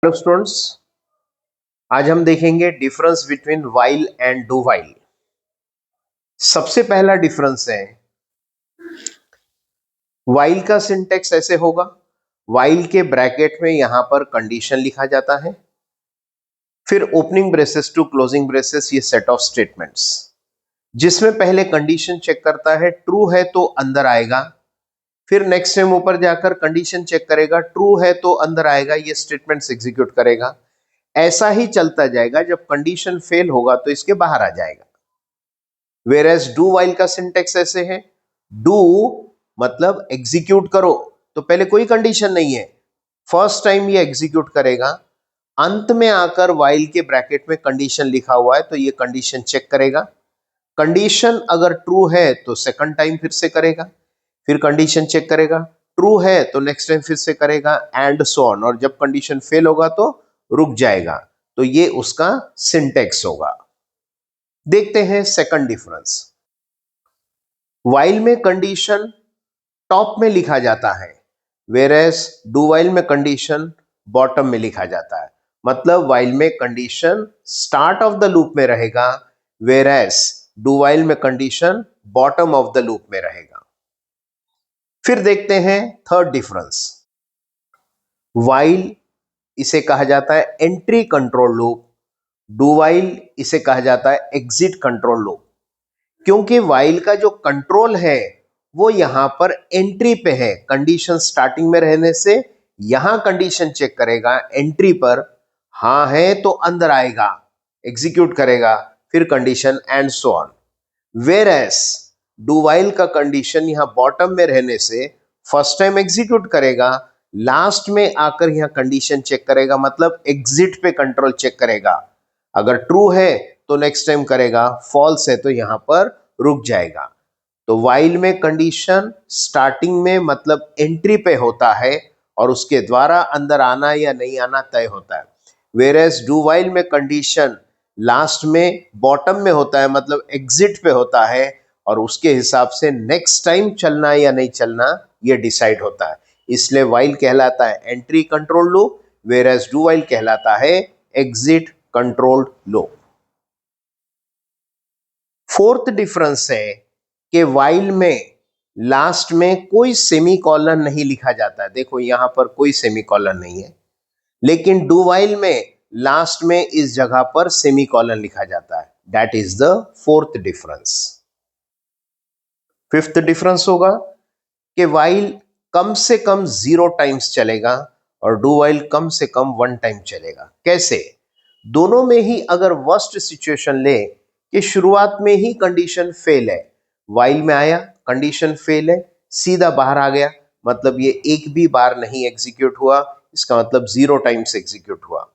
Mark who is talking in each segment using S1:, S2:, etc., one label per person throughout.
S1: Hello students, आज हम देखेंगे difference between while and do while. सबसे पहला डिफरेंस है व्हाइल का सिंटेक्स ऐसे होगा। व्हाइल के ब्रैकेट में यहां पर कंडीशन लिखा जाता है, फिर opening braces to closing braces, ये सेट ऑफ स्टेटमेंट्स जिसमें पहले कंडीशन चेक करता है, ट्रू है तो अंदर आएगा, फिर नेक्स्ट टाइम ऊपर जाकर कंडीशन चेक करेगा, ट्रू है तो अंदर आएगा, ये स्टेटमेंट्स एग्जीक्यूट करेगा। ऐसा ही चलता जाएगा, जब कंडीशन फेल होगा तो इसके बाहर आ जाएगा। वेर एज डू वाइल का सिंटेक्स ऐसे है, डू मतलब एग्जीक्यूट करो, तो पहले कोई कंडीशन नहीं है, फर्स्ट टाइम ये एग्जीक्यूट करेगा, अंत में आकर वाइल के ब्रैकेट में कंडीशन लिखा हुआ है तो ये कंडीशन चेक करेगा, कंडीशन अगर ट्रू है तो सेकंड टाइम फिर से करेगा, फिर कंडीशन चेक करेगा, ट्रू है तो नेक्स्ट टाइम फिर से करेगा, एंड सो ऑन, और जब कंडीशन फेल होगा तो रुक जाएगा। तो ये उसका सिंटेक्स होगा। देखते हैं सेकंड डिफरेंस। व्हाइल में कंडीशन टॉप में लिखा जाता है, वेयरएज डू व्हाइल में कंडीशन बॉटम में लिखा जाता है। मतलब व्हाइल में condition start of the loop में रहेगा, वेयरएज डू व्हाइल में condition bottom of the loop में रहेगा। फिर देखते हैं थर्ड डिफरेंस। व्हाइल इसे कहा जाता है entry control loop, do while इसे कहा जाता है एग्जिट कंट्रोल लूप। क्योंकि व्हाइल का जो कंट्रोल है वो यहां पर एंट्री पे है, कंडीशन स्टार्टिंग में रहने से यहां कंडीशन चेक करेगा, एंट्री पर हां है तो अंदर आएगा, एग्जीक्यूट करेगा, फिर condition and so on. Whereas do while का कंडीशन यहां बॉटम में रहने से फर्स्ट टाइम एग्जीक्यूट करेगा, लास्ट में आकर यहां कंडीशन चेक करेगा, मतलब एग्जिट पे कंट्रोल चेक करेगा, अगर ट्रू है तो नेक्स्ट टाइम करेगा, फॉल्स है तो यहां पर रुक जाएगा। तो व्हाइल में कंडीशन स्टार्टिंग में मतलब एंट्री पे होता है और उसके द्वारा अंदर आना या नहीं आना तय होता है। वेयरएज डू व्हाइल में कंडीशन लास्ट में बॉटम में होता है, मतलब एग्जिट पे होता है, और उसके हिसाब से नेक्स्ट टाइम चलना या नहीं चलना ये डिसाइड होता है। इसलिए व्हाइल कहलाता है entry control loop, whereas do while कहलाता है exit controlled loop. Fourth difference है कि व्हाइल में लास्ट में कोई सेमीकोलन नहीं लिखा जाता है। देखो यहां पर कोई सेमीकोलन नहीं है, लेकिन डू व्हाइल में लास्ट में इस जगह पर सेमीकोलन लिखा जाता है। That is the fourth difference. Fifth difference होगा कि व्हाइल कम से कम 0 टाइम्स चलेगा और डू व्हाइल कम से कम 1 टाइम चलेगा। कैसे? दोनों में ही अगर वर्स्ट सिचुएशन ले कि शुरुआत में ही कंडीशन फेल है, व्हाइल में आया कंडीशन फेल है, सीधा बाहर आ गया, मतलब ये एक भी बार नहीं एग्जीक्यूट हुआ, इसका मतलब 0 टाइम्स एग्जीक्यूट हुआ।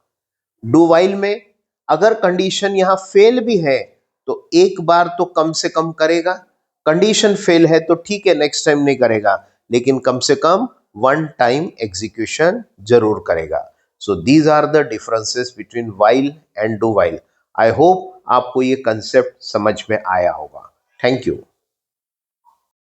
S1: डू व्हाइल में अगर कंडीशन यहां फेल भी है तो एक बार तो कम से कम करेगा, कंडीशन फेल है तो ठीक है नेक्स्ट टाइम नहीं करेगा, लेकिन कम से कम 1 टाइम एग्जीक्यूशन जरूर करेगा। So these are the differences between while and do while. I hope आपको ये कंसेप्ट समझ में आया होगा। Thank you.